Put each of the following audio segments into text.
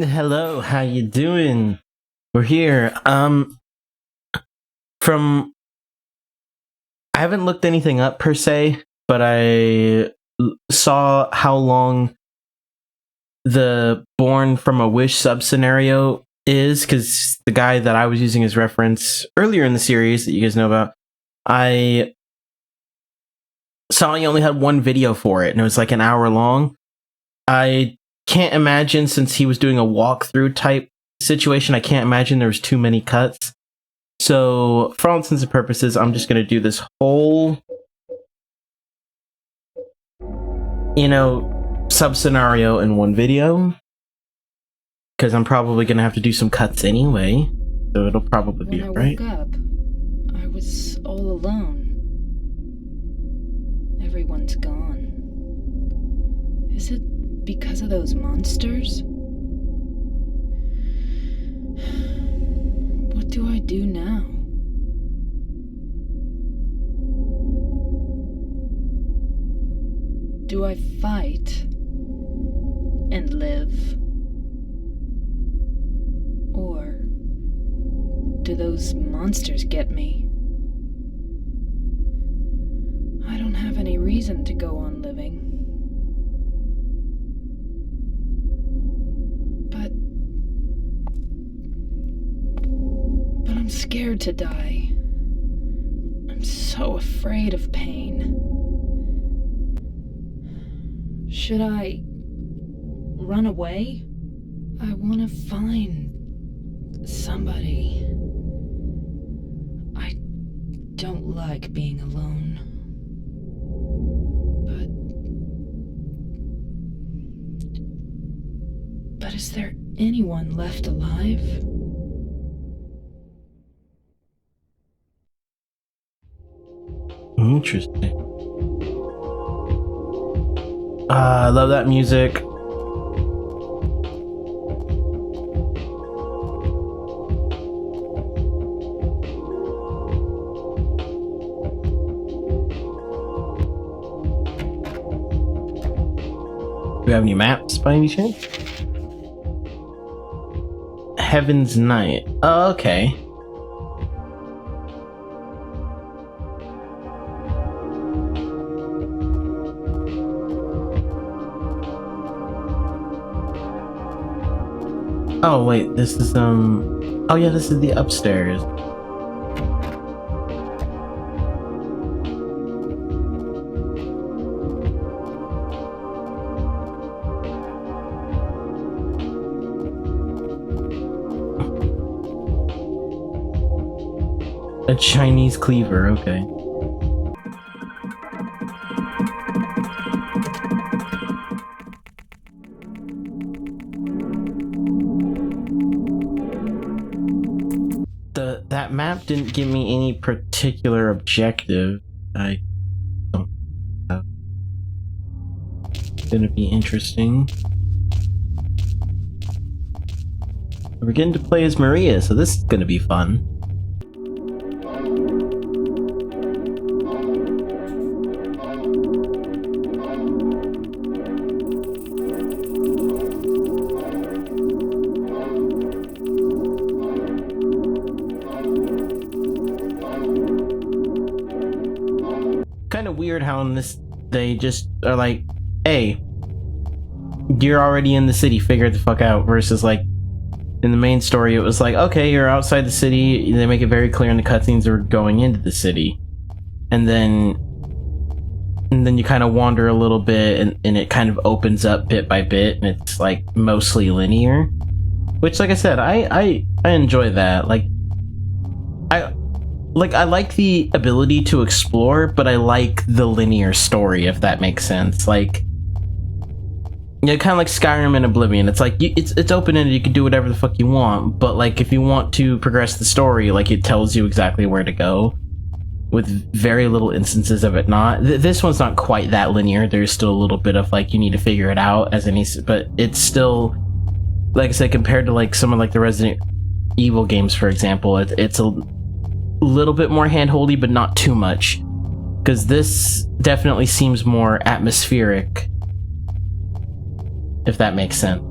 Hello, how you doing? We're here. From I haven't looked anything up per se, but saw how long the Born from a Wish sub scenario is, because the guy that I was using as reference earlier in the series that you guys know about, I saw he only had one video for it, and it was like an hour long. I can't imagine, since he was doing a walkthrough type situation, I can't imagine there was too many cuts. So, for all intents and purposes, I'm just going to do this whole, sub-scenario in one video. Because I'm probably going to have to do some cuts anyway. So it'll probably be right. When I woke up, I was all alone. Everyone's gone. Is it because of those monsters? What do I do now? Do I fight and live? Or do those monsters get me? I don't have any reason to go on living. But I'm scared to die. I'm so afraid of pain. Should I run away? I want to find somebody. I don't like being alone. But is there anyone left alive? Interesting. I love that music. Do we have any maps by any chance? Heaven's Night. Oh, okay. Oh wait, this is oh yeah, this is the upstairs. A Chinese cleaver, okay. That map didn't give me any particular objective. I don't know. It's gonna be interesting. We're getting to play as Maria, so this is gonna be fun. Kind of weird how in this they just are like, hey, you're already in the city, figure it the fuck out, versus like in the main story it was like, okay, you're outside the city. They make it very clear in the cutscenes they're going into the city, and then you kind of wander a little bit, and it kind of opens up bit by bit, and it's like mostly linear, which, like I said, I enjoy that. I like the ability to explore, but I like the linear story, if that makes sense. Like, yeah, kind of like Skyrim and Oblivion. It's like it's open-ended. You can do whatever the fuck you want, but like if you want to progress the story, like it tells you exactly where to go, with very little instances of it not. This one's not quite that linear. There's still a little bit of like you need to figure it out as any, but it's still, like I said, compared to like some of like the Resident Evil games, for example, it's a little bit more hand-holdy, but not too much, because this definitely seems more atmospheric, if that makes sense.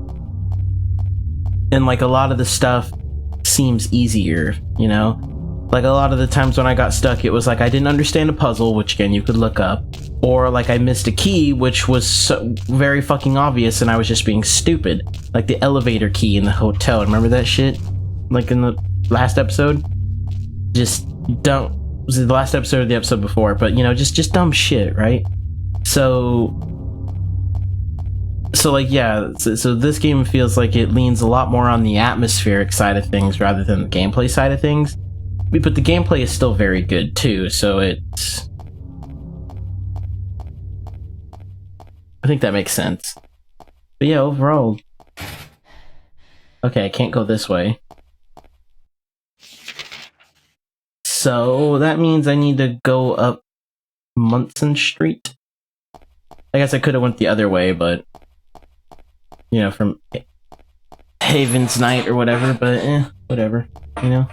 and like a lot of the stuff seems easier, you know? Like a lot of the times when I got stuck, it was like I didn't understand a puzzle, which again you could look up, or like I missed a key, which was so very fucking obvious and I was just being stupid. Like the elevator key in the hotel, remember that shit? Like in the last episode? Just don't, was it the last episode or the episode before? But you know, just dumb shit, right? So like, yeah, so this game feels like it leans a lot more on the atmospheric side of things rather than the gameplay side of things. But the gameplay is still very good too, so it's... I think that makes sense. But yeah, overall... Okay, I can't go this way. So that means I need to go up Munson Street. I guess I could have went the other way, but... You know, from Haven's Night or whatever, but whatever, you know?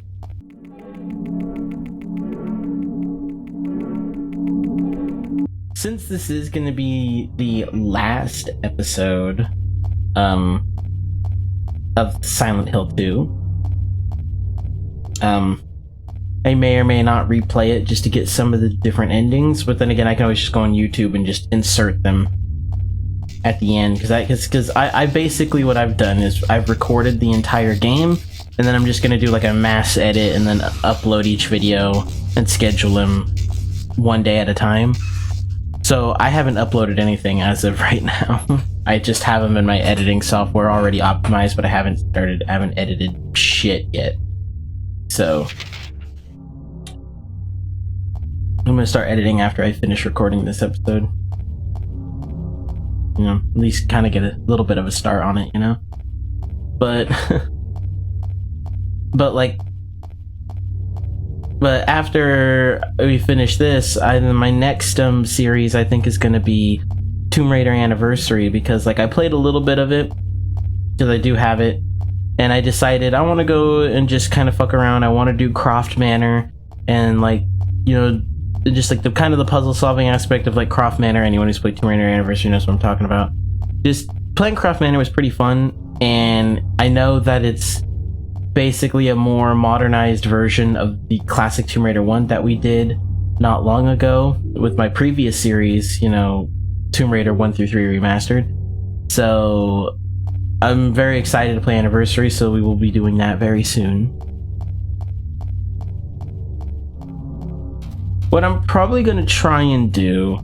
Since this is going to be the last episode of Silent Hill 2, I may or may not replay it just to get some of the different endings, but then again, I can always just go on YouTube and just insert them at the end, because I basically, what I've done is I've recorded the entire game, and then I'm just going to do like a mass edit and then upload each video and schedule them one day at a time. So I haven't uploaded anything as of right now. I just have them in my editing software already optimized, but I haven't edited shit yet. So I'm gonna start editing after I finish recording this episode. You know, at least kind of get a little bit of a start on it, you know? But But after we finish this, my next series I think is going to be Tomb Raider Anniversary, because like I played a little bit of it because I do have it, and I decided I want to go and just kind of fuck around. I want to do Croft Manor, and like, you know, just like the kind of the puzzle solving aspect of like Croft Manor. Anyone who's played Tomb Raider Anniversary knows what I'm talking about. Just playing Croft Manor was pretty fun, and I know that it's basically a more modernized version of the classic Tomb Raider 1 that we did not long ago with my previous series, you know, Tomb Raider 1 through 3 remastered. So I'm very excited to play Anniversary, so we will be doing that very soon. What I'm probably going to try and do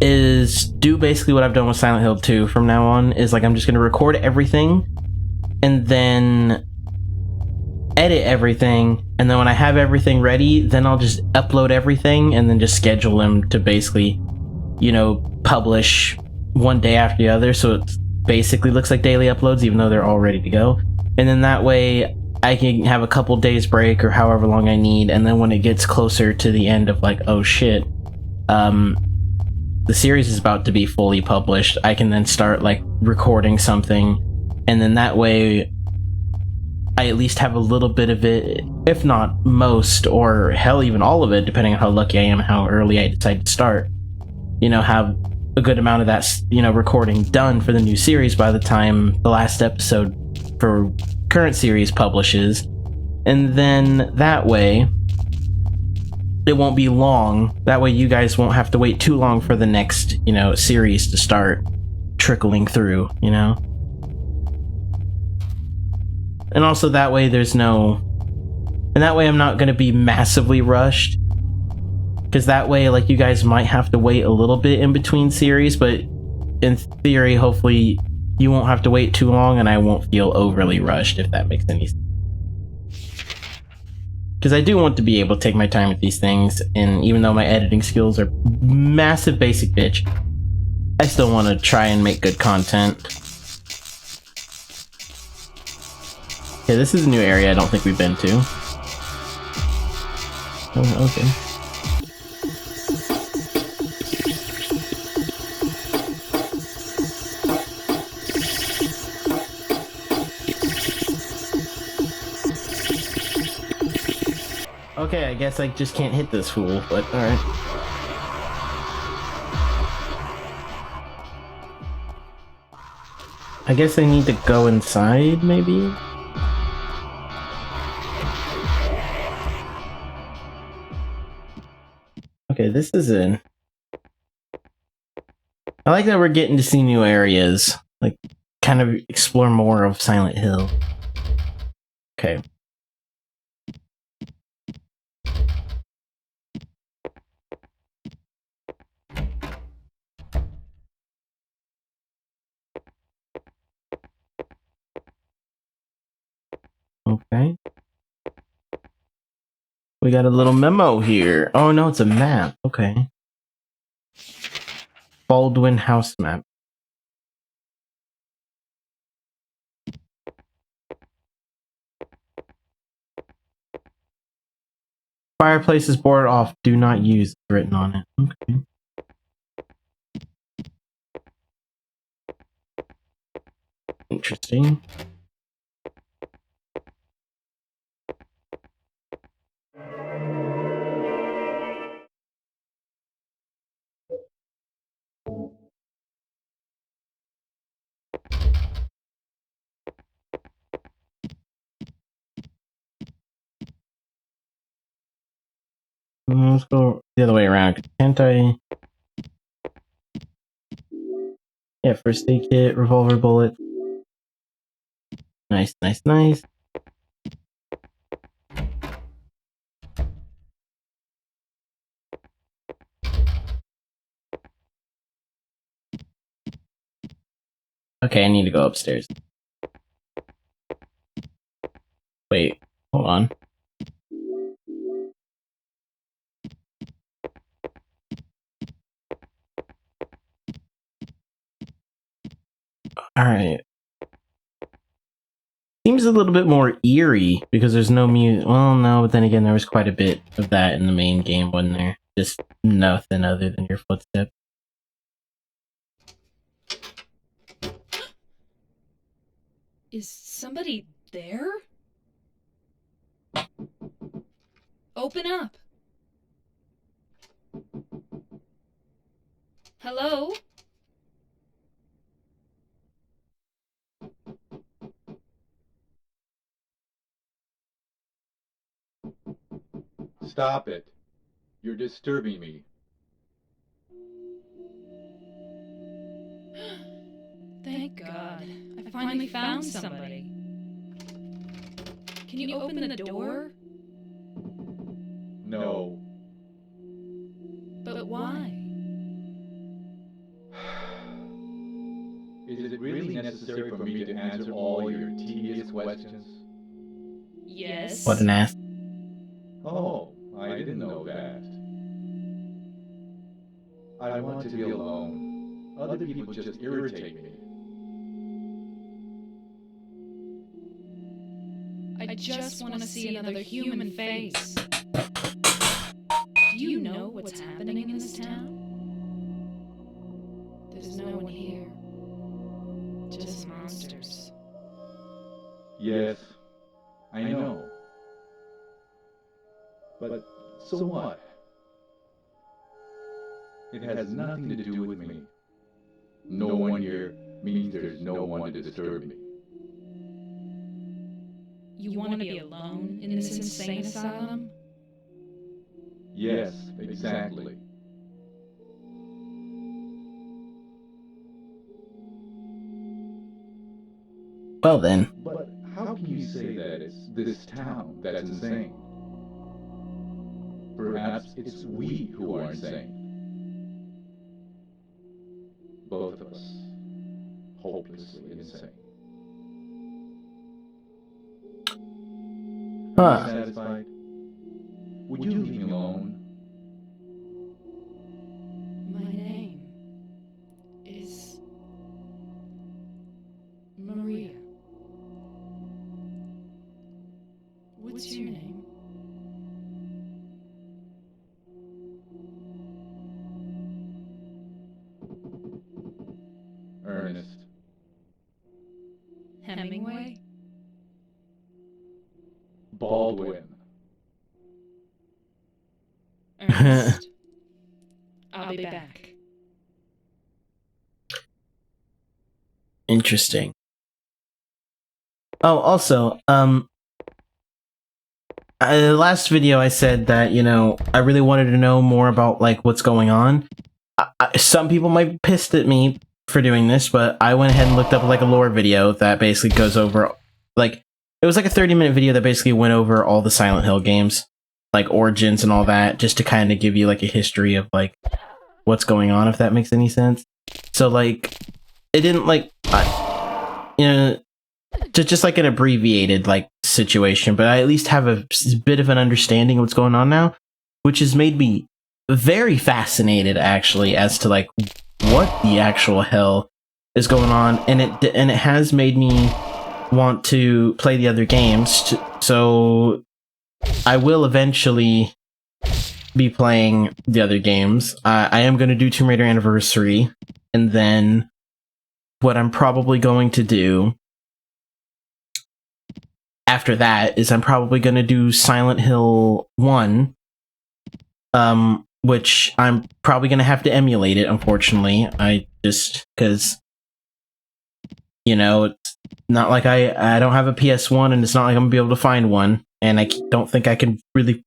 is do basically what I've done with Silent Hill 2 from now on, is like I'm just going to record everything and then edit everything, and then when I have everything ready, then I'll just upload everything and then just schedule them to basically, you know, publish one day after the other, so it basically looks like daily uploads even though they're all ready to go. And then that way I can have a couple days break or however long I need, and then when it gets closer to the end of like, oh shit, the series is about to be fully published, I can then start like recording something, and then that way I at least have a little bit of it, if not most, or hell even all of it, depending on how lucky I am, how early I decide to start, you know, have a good amount of that, you know, recording done for the new series by the time the last episode for current series publishes. And then that way it won't be long. That way you guys won't have to wait too long for the next, you know, series to start trickling through, you know? And also that way there's no... And that way I'm not going to be massively rushed. Because that way, like, you guys might have to wait a little bit in between series, but in theory, hopefully you won't have to wait too long and I won't feel overly rushed, if that makes any sense. Because I do want to be able to take my time with these things, and even though my editing skills are massive basic bitch, I still want to try and make good content. Okay, this is a new area I don't think we've been to. Oh, okay. Okay, I guess I just can't hit this fool, but alright. I guess I need to go inside, maybe? Okay, this is in. I like that we're getting to see new areas. Like, kind of explore more of Silent Hill. Okay. Okay. We got a little memo here. Oh no, it's a map. Okay. Baldwin house map. Fireplace is boarded off. Do not use. Written on it. Okay. Interesting. Let's go the other way around. Can't I? Yeah, first aid kit, revolver bullet. Nice, nice, nice. Okay, I need to go upstairs. Wait, hold on. Alright. Seems a little bit more eerie because there's no music. Well, no, but then again, there was quite a bit of that in the main game, wasn't there? Just nothing other than your footsteps. Is somebody there? Open up. Hello? Stop it. You're disturbing me. Thank God. I finally found somebody. Can you open the door? No. But why? Is it really necessary for me to answer all your tedious questions? Yes. What an ass. Oh, I didn't know that. I want to be alone. Other people just irritate me. I just want to see another human face. Do you know what's happening in this town? There's no one here. Just monsters. Yes, I know. But so what? It has nothing to do with me. No one here means there's no one to disturb me. You want to be alone in this insane asylum? Yes, exactly. Well then. But how can you say that it's this town that's insane? Perhaps it's we who are insane. Both of us. Hopelessly insane. Are you satisfied? Would you leave me alone? My name is Maria. What's your name? Ernest. Hemingway? Baldwin. Ernest. I'll be back. Interesting. Oh, also, the last video I said that, you know, I really wanted to know more about, like, what's going on. Some people might be pissed at me for doing this, but I went ahead and looked up, like, a lore video that basically goes over, like, it was like a 30-minute video that basically went over all the Silent Hill games, like, origins and all that, just to kind of give you, like, a history of, like, what's going on, if that makes any sense. So, like, it didn't, like, you know, just like an abbreviated like situation, but I at least have a bit of an understanding of what's going on now, which has made me very fascinated actually as to like what the actual hell is going on, and it has made me want to play the other games. So I will eventually be playing the other games. I am going to do Tomb Raider Anniversary, and then what I'm probably going to do after that is I'm probably going to do Silent Hill 1, which I'm probably going to have to emulate it, unfortunately. I just, because, you know, it's not like I don't have a PS1, and it's not like I'm going to be able to find one, and I don't think I can really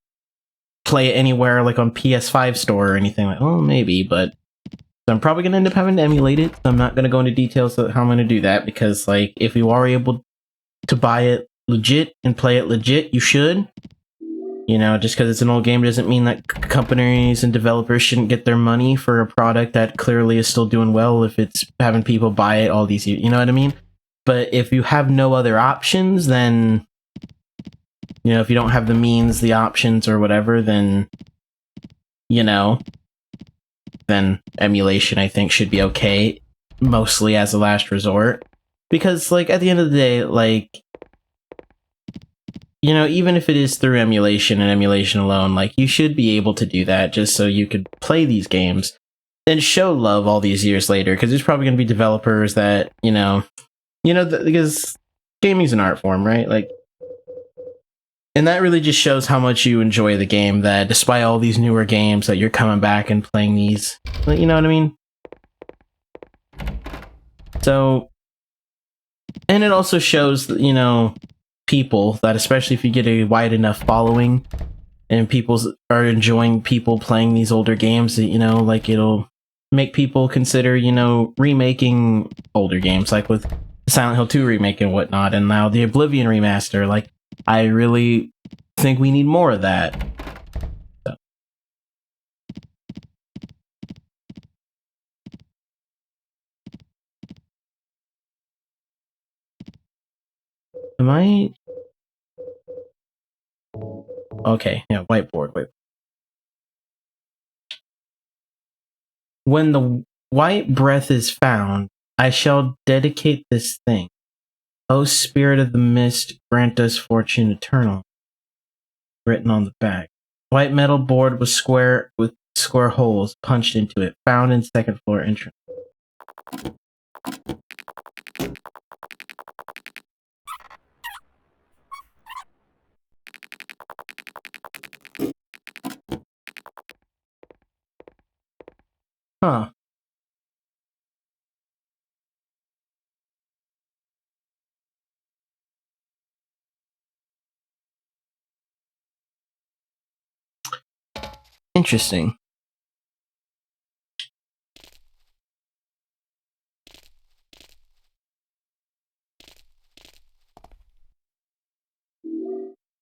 play it anywhere, like on PS5 store or anything. Like, oh, maybe, but so I'm probably going to end up having to emulate it. So I'm not going to go into details of how I'm going to do that, because, like, if you are able to buy it legit and play it legit, you should. You know, just because it's an old game doesn't mean that companies and developers shouldn't get their money for a product that clearly is still doing well if it's having people buy it all these years. You know what I mean? But if you have no other options, then, you know, if you don't have the means, the options, or whatever, then, you know, then emulation, I think, should be okay, mostly as a last resort. Because, like, at the end of the day, like, you know, even if it is through emulation and emulation alone, like, you should be able to do that just so you could play these games and show love all these years later, because there's probably going to be developers that, because gaming's an art form, right? Like, and that really just shows how much you enjoy the game, that despite all these newer games that you're coming back and playing these, you know what I mean? So, and it also shows, you know, people that, especially if you get a wide enough following and people are enjoying people playing these older games, that, you know, like, it'll make people consider, you know, remaking older games, like with Silent Hill 2 remake and whatnot, and now the Oblivion remaster. Like, I really think we need more of that. So. Am I... Okay, yeah, whiteboard, wait. When the white breath is found, I shall dedicate this thing. O spirit of the mist, grant us fortune eternal. Written on the back. White metal board was square with square holes punched into it, found in second floor entrance. Huh. Interesting.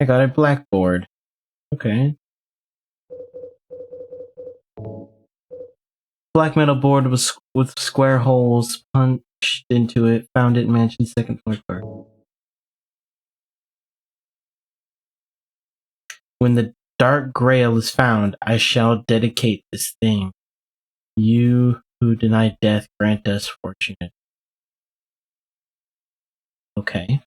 I got a blackboard. Okay. Black metal board was with square holes punched into it, found it mansion second floor. When the dark grail is found, I shall dedicate this thing. You who deny death, grant us fortune. Okay.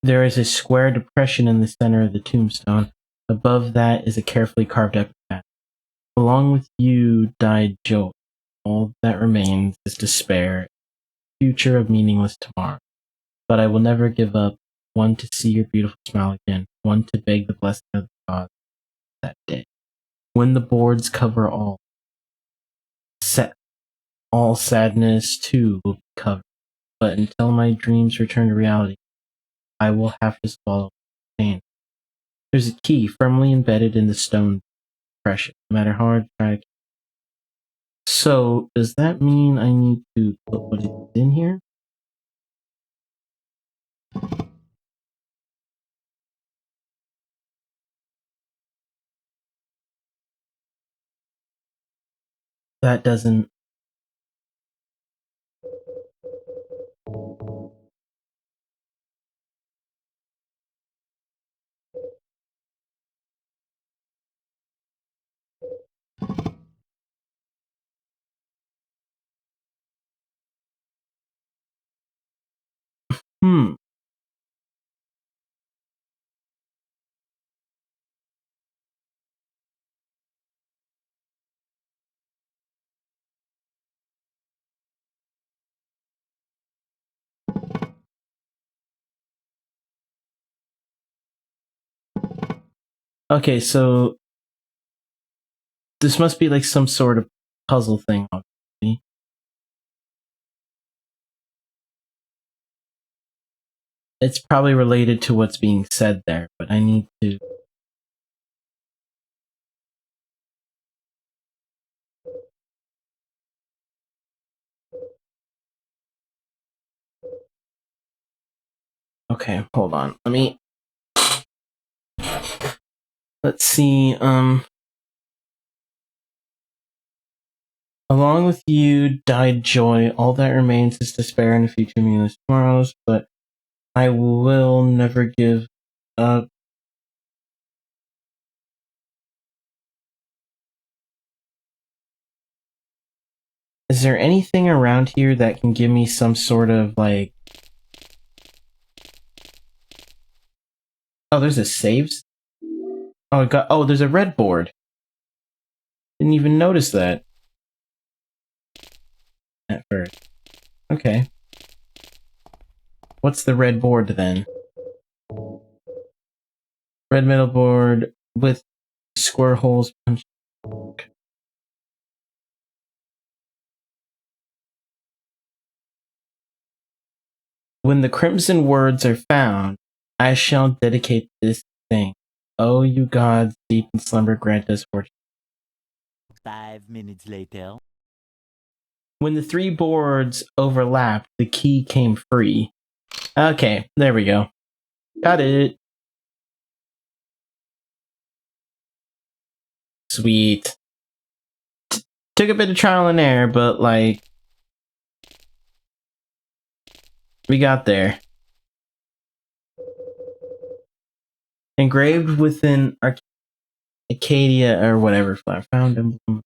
There is a square depression in the center of the tombstone. Above that is a carefully carved epitaph. Along with you died Joel. All that remains is despair, future of meaningless tomorrow. But I will never give up, one to see your beautiful smile again, one to beg the blessing of the gods that day. When the boards cover all, all sadness too will be covered. But until my dreams return to reality, I will have to swallow pain. There's a key firmly embedded in the stone. Precious, no matter how hard I try to. So does that mean I need to put what is in here? That doesn't. Hmm. Okay, so this must be like some sort of puzzle thing, obviously. It's probably related to what's being said there, but I need to. Okay, hold on. Let's see, along with you died joy, all that remains is despair and a future meaningless tomorrows, but I will never give up. Is there anything around here that can give me some sort of, like... Oh, there's a saves? Oh, there's a red board. Didn't even notice that. At first. Okay. What's the red board then? Red metal board with square holes punched. When the crimson words are found, I shall dedicate this thing. Oh, you gods, deep in slumber, grant us fortune. 5 minutes later. When the three boards overlapped, the key came free. Okay, there we go. Got it. Sweet. Took a bit of trial and error, but like... we got there. Engraved within Acadia or whatever flower. Found emblem.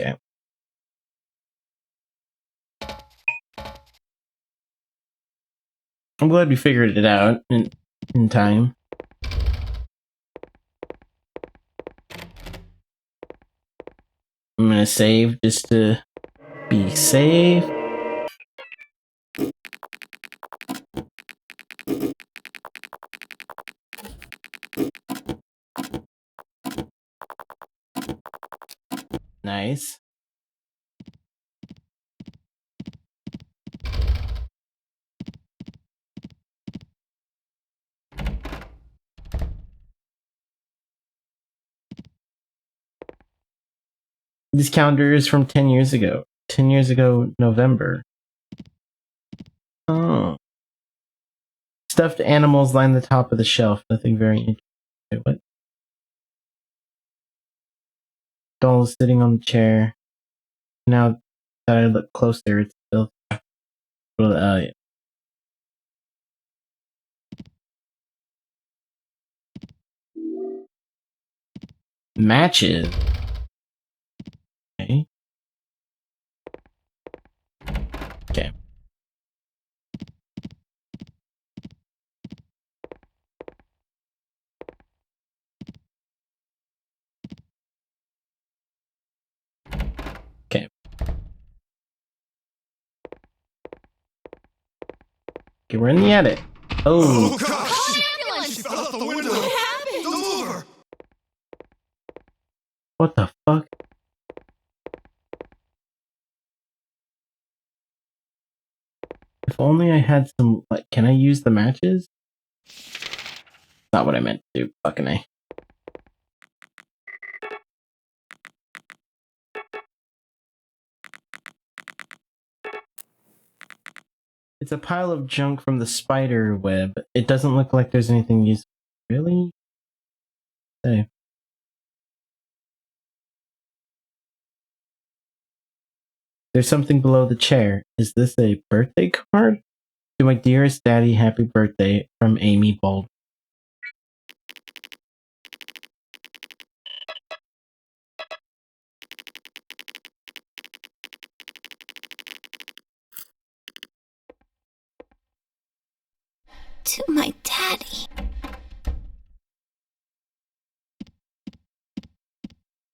Okay. I'm glad we figured it out in time. I'm gonna save just to be safe. Nice. This calendar is from 10 years ago. 10 years ago, November. Oh. Stuffed animals line the top of the shelf. Nothing very interesting. Wait, what? Doll is sitting on the chair. Now that I look closer, it's still... yeah. Matches. Okay. Okay. Okay. Okay, we're in the attic. Oh. Oh gosh! She fell out the window! What happened? Come over! What the fuck? If only I had some, like, can I use the matches? Not what I meant to do, fucking A. It's a pile of junk from the spider web. It doesn't look like there's anything useful. Really? Hey. There's something below the chair. Is this a birthday card? To my dearest daddy, happy birthday, from Amy Bald. To my daddy.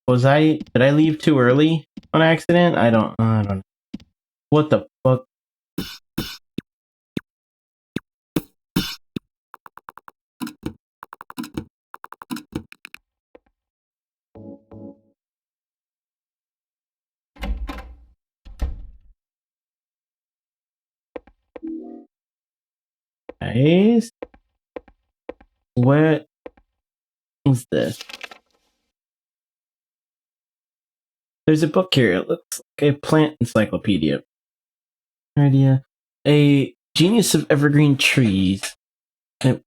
Did I leave too early on accident? I don't know. What the fuck? Guys? What is this? There's a book here. It looks like a plant encyclopedia. Idea. A genius of evergreen trees. Again,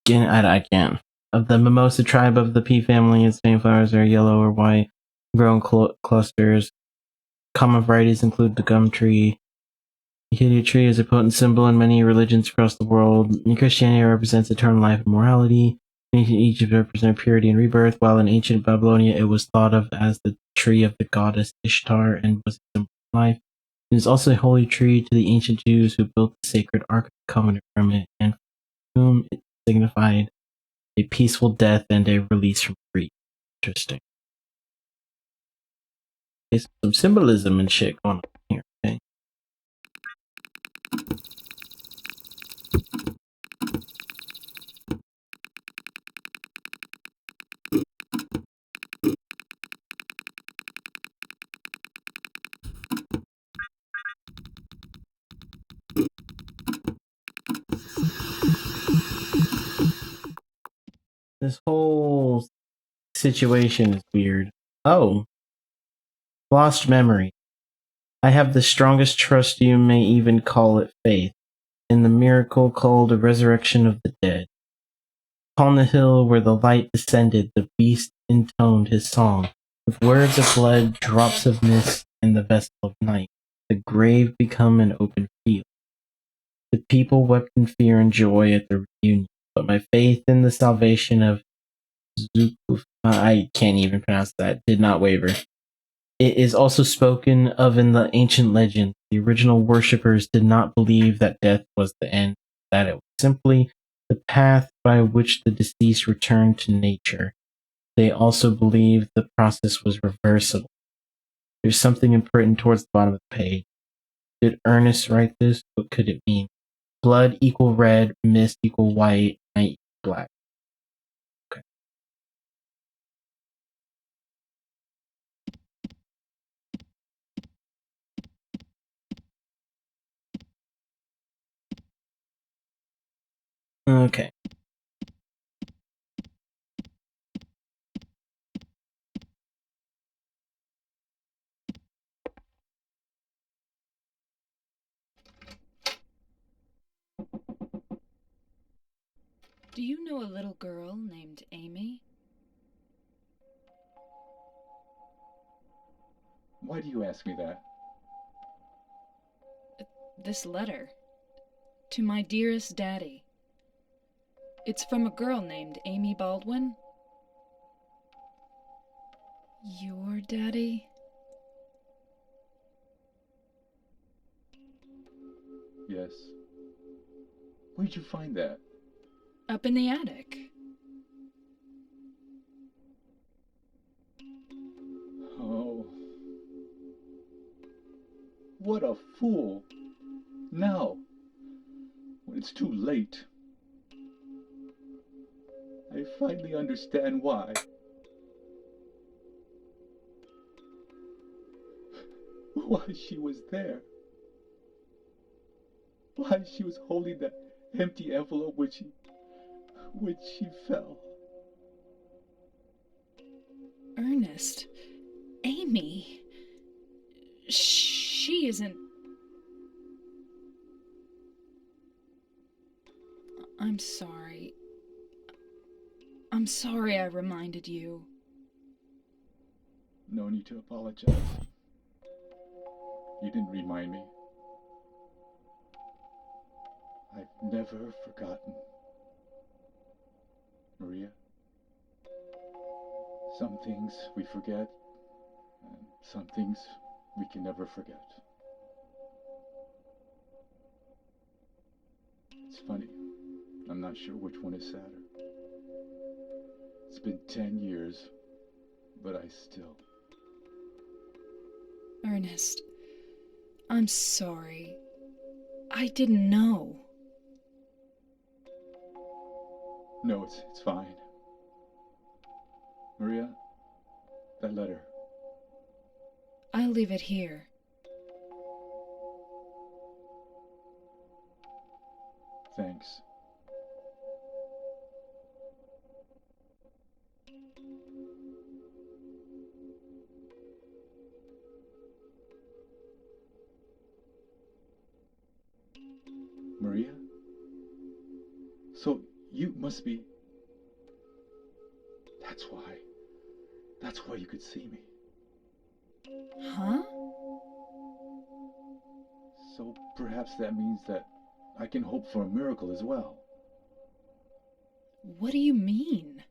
I can't. Of the mimosa tribe of the pea family, its main flowers are yellow or white, grow in clusters. Common varieties include the gum tree. The Acacia tree is a potent symbol in many religions across the world. In Christianity, it represents eternal life and morality. In ancient Egypt, it represented purity and rebirth, while in ancient Babylonia, it was thought of as the tree of the goddess Ishtar and was a symbol of life. It is also a holy tree to the ancient Jews who built the sacred Ark of the Covenant from it, and for whom it signified a peaceful death and a release from grief. Interesting. There's some symbolism and shit going on here, okay? This whole situation is weird. Oh. Lost memory. I have the strongest trust, you may even call it faith, in the miracle called a resurrection of the dead. Upon the hill where the light descended, the beast intoned his song, with words of blood, drops of mist, and the vessel of night. The grave become an open field. The people wept in fear and joy at the reunion, but my faith in the salvation of Zukuf, I can't even pronounce that, did not waver. It is also spoken of in the ancient legend. The original worshippers did not believe that death was the end, that it was simply the path by which the deceased returned to nature. They also believed the process was reversible. There's something important towards the bottom of the page. Did Ernest write this? What could it mean? Blood equal red, mist equal white, night equal black. Okay. Okay. Do you know a little girl named Amy? Why do you ask me that? This letter. To my dearest daddy. It's from a girl named Amy Baldwin. Your daddy? Yes. Where'd you find that? Up in the attic. Oh. What a fool. Now, when it's too late, I finally understand why. why she was there. Why she was holding that empty envelope when she fell. Ernest. Amy. She isn't. I'm sorry. I'm sorry I reminded you. No need to apologize. You didn't remind me. I've never forgotten. Maria, some things we forget, and some things we can never forget. It's funny. I'm not sure which one is sadder. It's been 10 years, but I still... Ernest, I'm sorry. I didn't know. No, it's fine. Maria, that letter. I'll leave it here. Thanks. Maria? So you must be... That's why you could see me. Huh? So perhaps that means that I can hope for a miracle as well. What do you mean?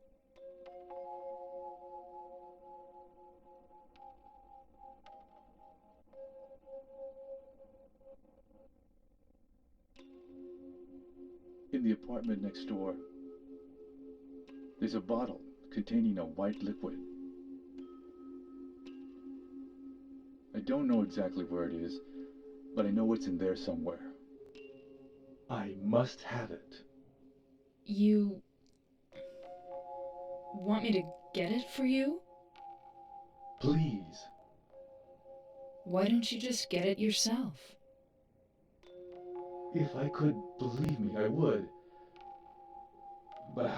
In the apartment next door, there's a bottle containing a white liquid. I don't know exactly where it is, but I know it's in there somewhere. I must have it. You want me to get it for you? Please. Why don't you just get it yourself? If I could, believe me, I would. But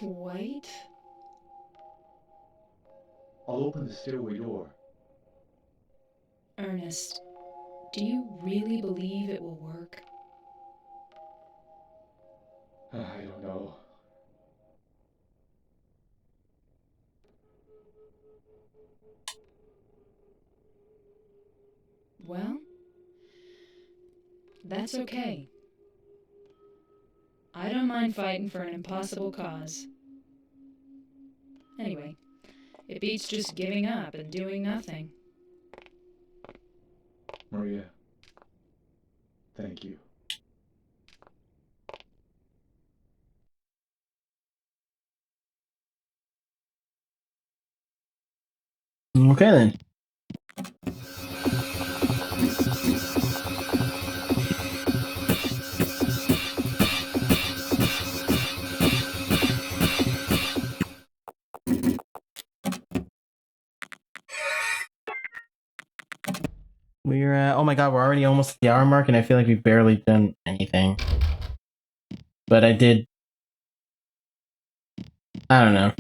White? I'll open the stairway door. Ernest, do you really believe it will work? I don't know. Well, that's okay. I don't mind fighting for an impossible cause. Anyway, it beats just giving up and doing nothing. Maria, thank you. Okay then. We're oh my god, we're already almost at the hour mark, and I feel like we've barely done anything. But I did. I don't know.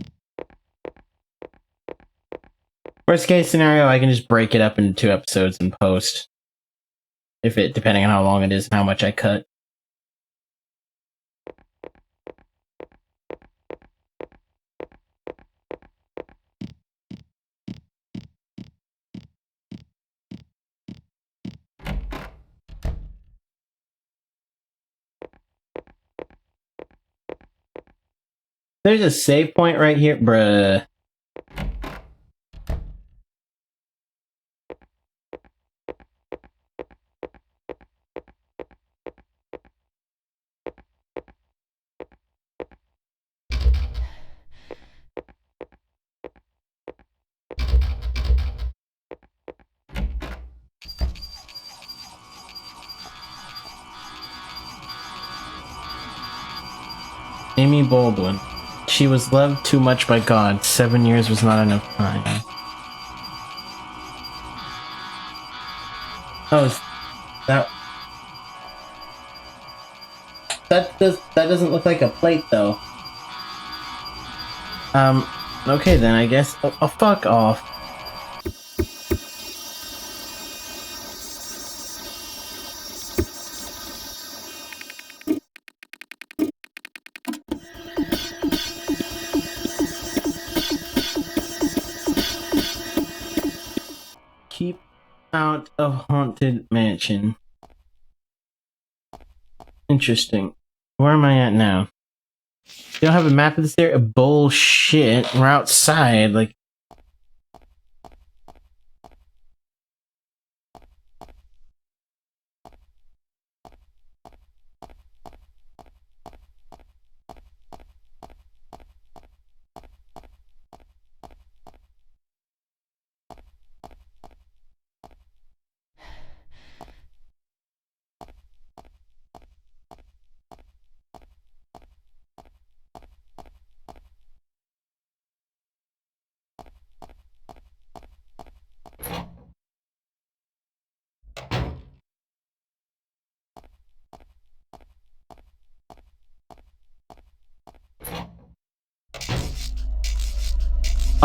Worst case scenario, I can just break it up into 2 episodes and post. Depending on how long it is and how much I cut. There's a save point right here, bruh. Amy Baldwin. She was loved too much by God. 7 years was not enough time. Oh, that that doesn't look like a plate though. Okay then, I guess. Oh, fuck off. Keep out of haunted mansion. Interesting. Where am I at now? You don't have a map of this area? Bullshit. We're outside, like...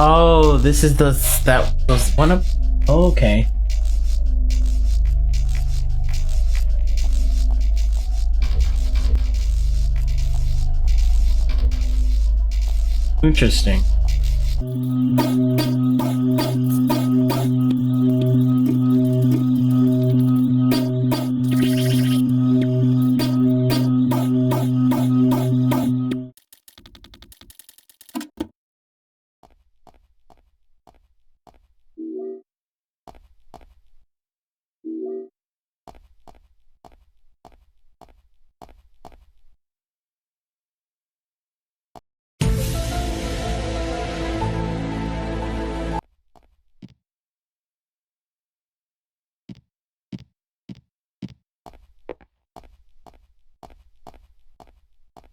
Oh, this is that was one of... Oh, okay. Interesting.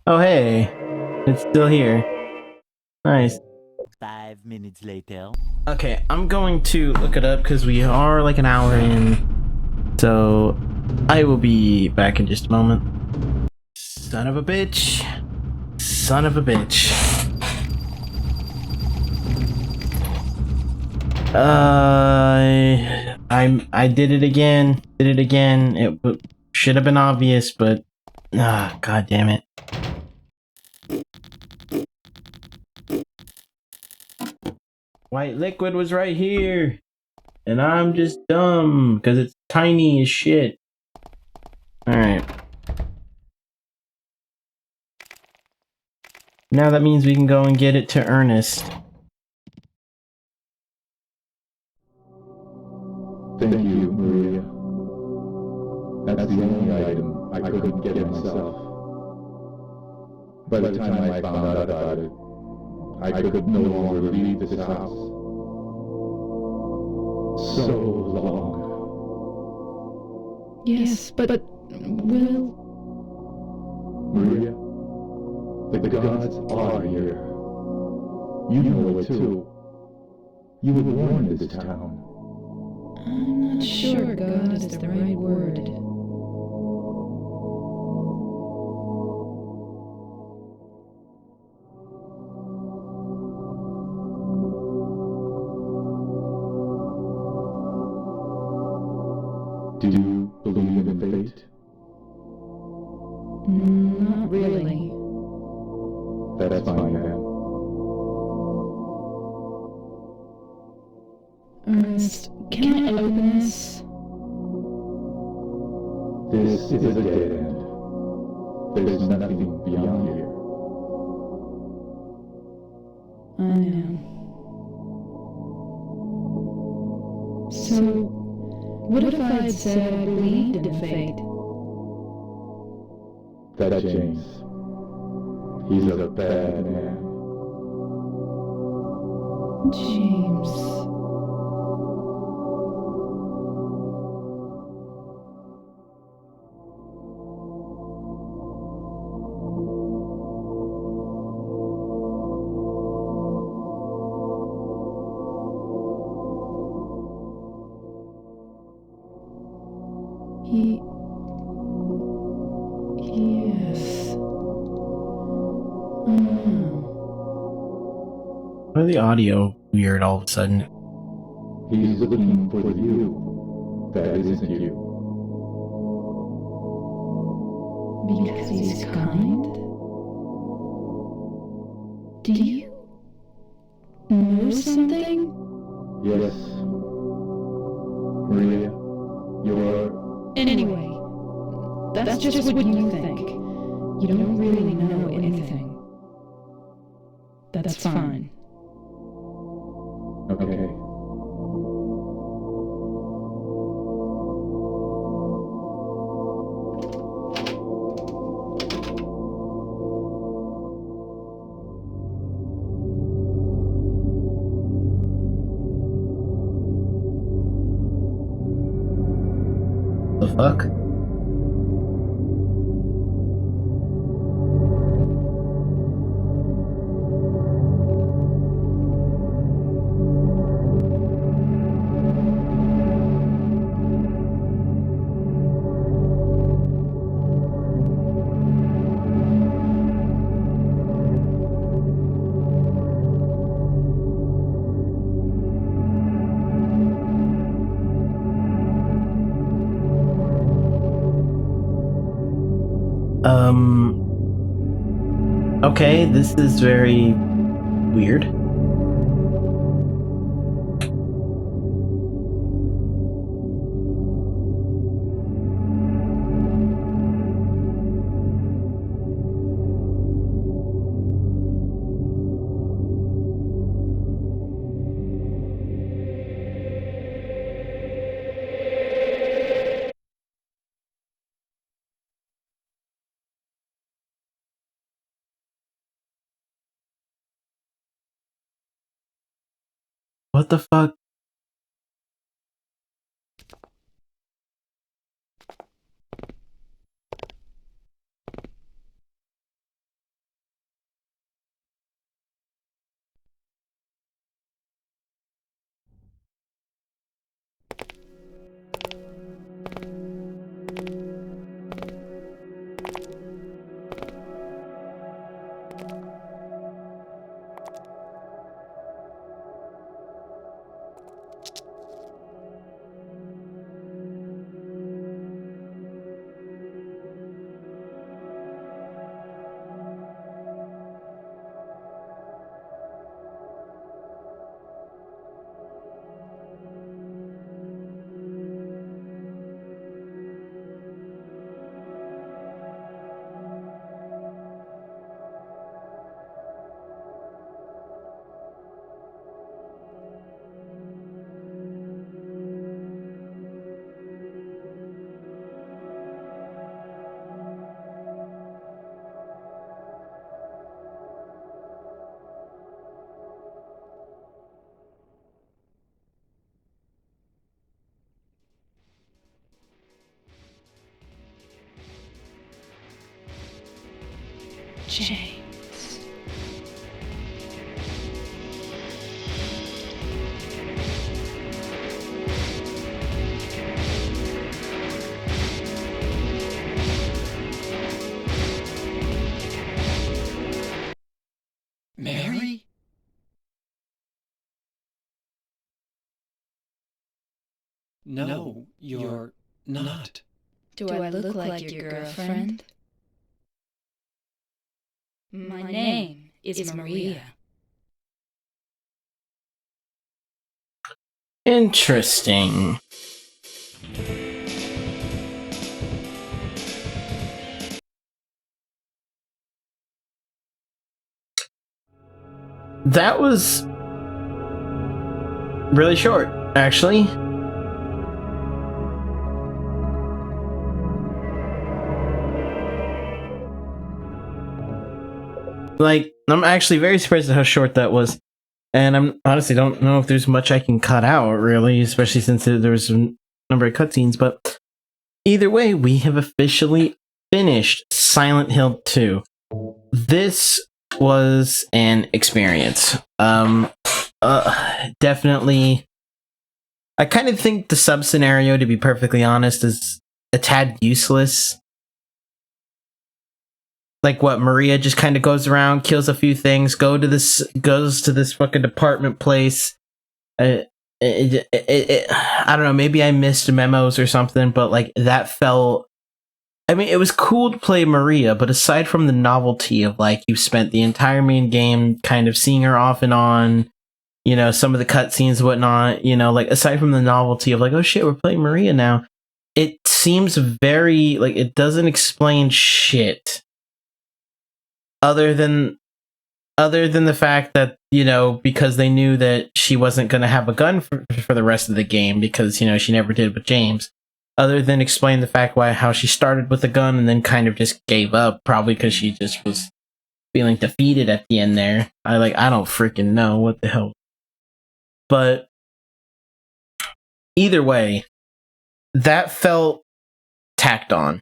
Oh, hey. It's still here. Nice. 5 minutes later. Okay, I'm going to look it up because we are like an hour in. So, I will be back in just a moment. Son of a bitch. Son of a bitch. I did it again. Did it again. It should have been obvious, but god damn it. White liquid was right here, and I'm just dumb because it's tiny as shit. All right. Now that means we can go and get it to Ernest. Thank you, Maria. That's the only item I couldn't get myself. By the time I found out about it, I could no longer leave this house. So long. Yes, but Will... Maria, the gods are here. You know it too. You were born in this town. I'm not sure God is the right word. Do you believe in fate? Not really. That's fine then. Ernest, can I open this? This is a dead end. There's nothing beyond here. I know. So, what if I had said I believed in fate? That James. He's a bad man. James... Why is the audio weird all of a sudden? He's looking for you. That isn't you. Because he's kind? Do you know something? Yes. Maria, you're... Anyway, that's just what you think. You don't really know anything. That's fine. Okay. The fuck? Okay, this is very weird. What the fuck? James. Mary? No, you're not. Do I look like your girlfriend? My name is Maria. Interesting. That was really short, actually. Like, I'm actually very surprised at how short that was. And I'm honestly don't know if there's much I can cut out, really, especially since there was a number of cutscenes. But either way, we have officially finished Silent Hill 2. This was an experience. Definitely. I kind of think the sub scenario, to be perfectly honest, is a tad useless. like what Maria just kind of goes around, kills a few things, goes to this fucking apartment place. I don't know, maybe I missed memos or something, but like that felt. I mean, it was cool to play Maria, but aside from the novelty of like you spent the entire main game kind of seeing her off and on, you know, some of the cutscenes and whatnot, you know, like aside from the novelty of like, oh shit, we're playing Maria now, it seems very like it doesn't explain shit other than the fact that, you know, because they knew that she wasn't going to have a gun for the rest of the game because, you know, she never did with James. Other than explain the fact how she started with a gun and then kind of just gave up, probably because she just was feeling defeated at the end there. I don't freaking know what the hell. But either way, that felt tacked on,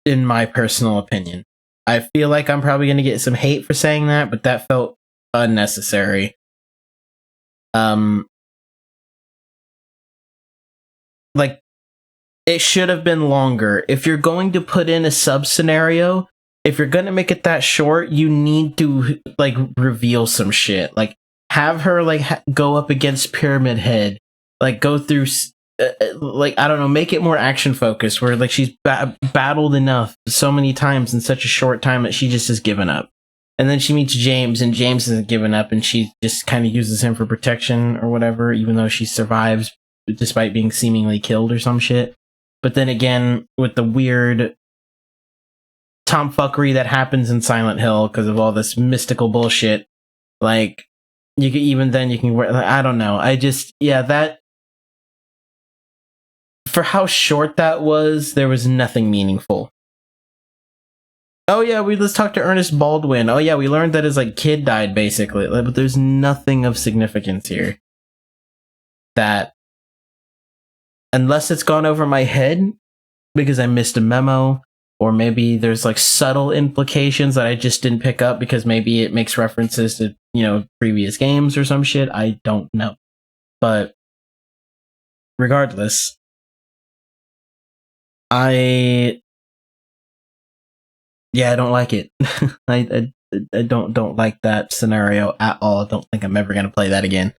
in my personal opinion. I feel like I'm probably going to get some hate for saying that, but that felt unnecessary. Like, it should have been longer. If you're going to put in a sub scenario, if you're going to make it that short, you need to like reveal some shit. Like have her like go up against Pyramid Head, like go through like I don't know, make it more action focused where like she's battled enough so many times in such a short time that she just has given up. And then she meets James and James hasn't given up and she just kind of uses him for protection or whatever, even though she survives despite being seemingly killed or some shit. But then again, with the weird tomfuckery that happens in Silent Hill because of all this mystical bullshit, like, you can wear, like, I don't know. That, for how short that was, there was nothing meaningful. Oh yeah, let's talk to Ernest Baldwin. Oh yeah, we learned that his, like, kid died, basically. But there's nothing of significance here. That, unless it's gone over my head because I missed a memo, or maybe there's like subtle implications that I just didn't pick up because maybe it makes references to, you know, previous games or some shit. I don't know. But regardless, I don't like it. I don't like that scenario at all. I don't think I'm ever going to play that again.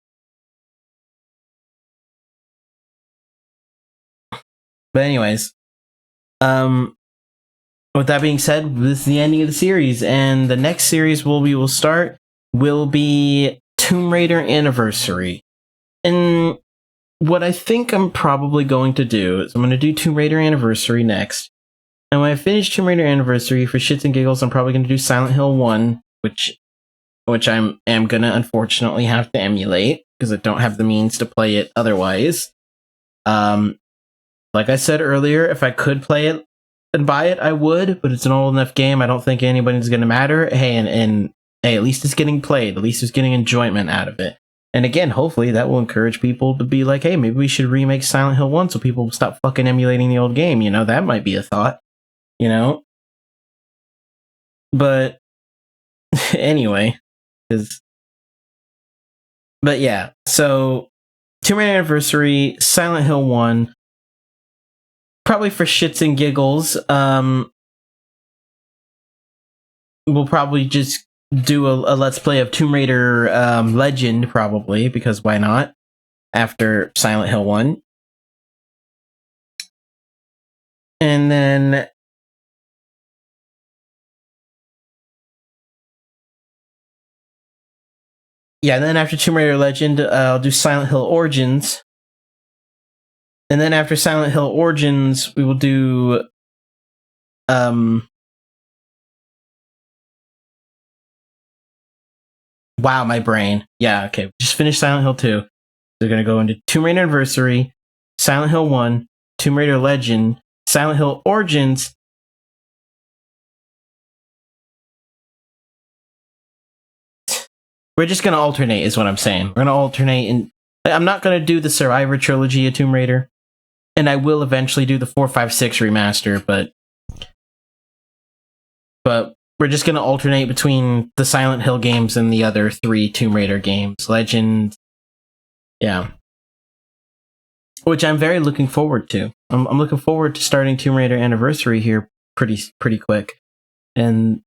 But anyways, with that being said, this is the ending of the series, and the next series we will start will be Tomb Raider Anniversary. And what I think I'm probably going to do is I'm going to do Tomb Raider Anniversary next. And when I finish Tomb Raider Anniversary, for shits and giggles, I'm probably going to do Silent Hill 1, which I am going to unfortunately have to emulate, because I don't have the means to play it otherwise. Like I said earlier, if I could play it and buy it, I would, but it's an old enough game, I don't think anybody's going to matter. Hey, and hey, at least it's getting played. At least it's getting enjoyment out of it. And again, hopefully that will encourage people to be like, hey, maybe we should remake Silent Hill 1 so people will stop fucking emulating the old game. You know, that might be a thought. You know? But anyway, but yeah, so Tomb Raider Anniversary, Silent Hill 1, probably for shits and giggles, we'll probably just do a Let's Play of Tomb Raider Legend, probably, because why not, after Silent Hill 1. And then then after Tomb Raider Legend, I'll do Silent Hill Origins. And then after Silent Hill Origins, we will do wow, my brain. Yeah, okay. Just finished Silent Hill 2. They're gonna go into Tomb Raider Anniversary, Silent Hill 1, Tomb Raider Legend, Silent Hill Origins. We're just gonna alternate, is what I'm saying. We're gonna alternate, and I'm not gonna do the Survivor trilogy of Tomb Raider. And I will eventually do the 4, 5, 6 remaster, but we're just going to alternate between the Silent Hill games and the other 3 Tomb Raider games. Legend, yeah. Which I'm very looking forward to. I'm looking forward to starting Tomb Raider Anniversary here pretty quick. And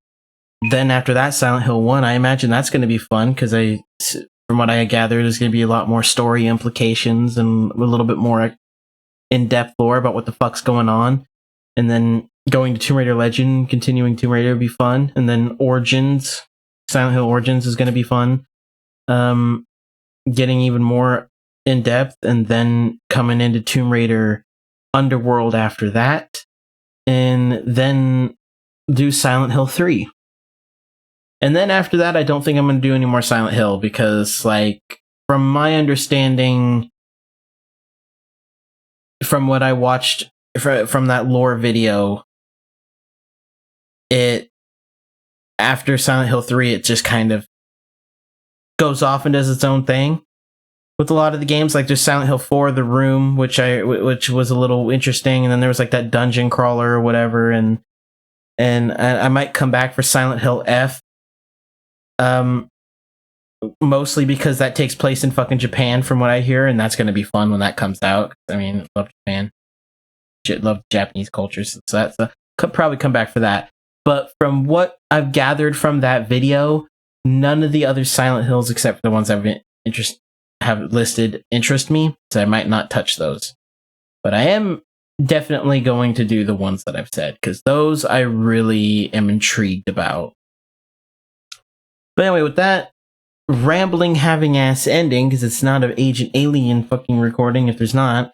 then after that, Silent Hill 1, I imagine that's going to be fun because from what I gathered, there's going to be a lot more story implications and a little bit more in-depth lore about what the fuck's going on. And then going to Tomb Raider Legend, continuing Tomb Raider would be fun. And then Origins, Silent Hill Origins is going to be fun. Getting even more in-depth, and then coming into Tomb Raider Underworld after that. And then do Silent Hill 3. And then after that, I don't think I'm going to do any more Silent Hill because, like, from my understanding, from what I watched from that lore video, after Silent Hill 3, it just kind of goes off and does its own thing with a lot of the games. Like, there's Silent Hill 4, The Room, which was a little interesting, and then there was like that dungeon crawler or whatever, and I might come back for Silent Hill F. Mostly because that takes place in fucking Japan, from what I hear, and that's going to be fun when that comes out. I mean, I love Japan. Love Japanese cultures, so that's could probably come back for that. But from what I've gathered from that video, none of the other Silent Hills, except for the ones have listed, interest me, so I might not touch those. But I am definitely going to do the ones that I've said, because those I really am intrigued about. But anyway, with that rambling, having ass ending, because it's not an Agent Alien fucking recording. If there's not,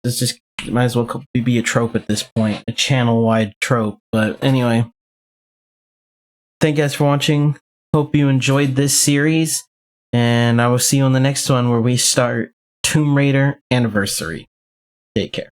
it's just might as well be a trope at this point, a channel-wide trope. But anyway, thank you guys for watching. Hope you enjoyed this series, and I will see you on the next one where we start Tomb Raider Anniversary. Take care.